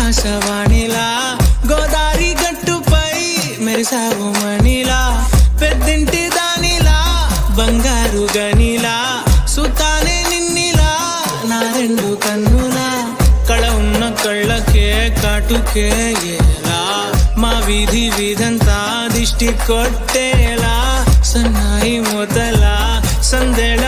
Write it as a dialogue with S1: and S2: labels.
S1: ఆకాశవాణిలా గోదారి గట్టుపై మెరిసావు మణిలా పెద్దింటి దానిలా బంగారు గనిలా సుతానే నిన్నిలా నా రెండు కన్నులా కళ ఉన్న కళ్ళకే కాటుకే ఎలా మా వీధి వీధంతా దిష్టి కొట్టేలా సన్నాయి మొదల సందేళ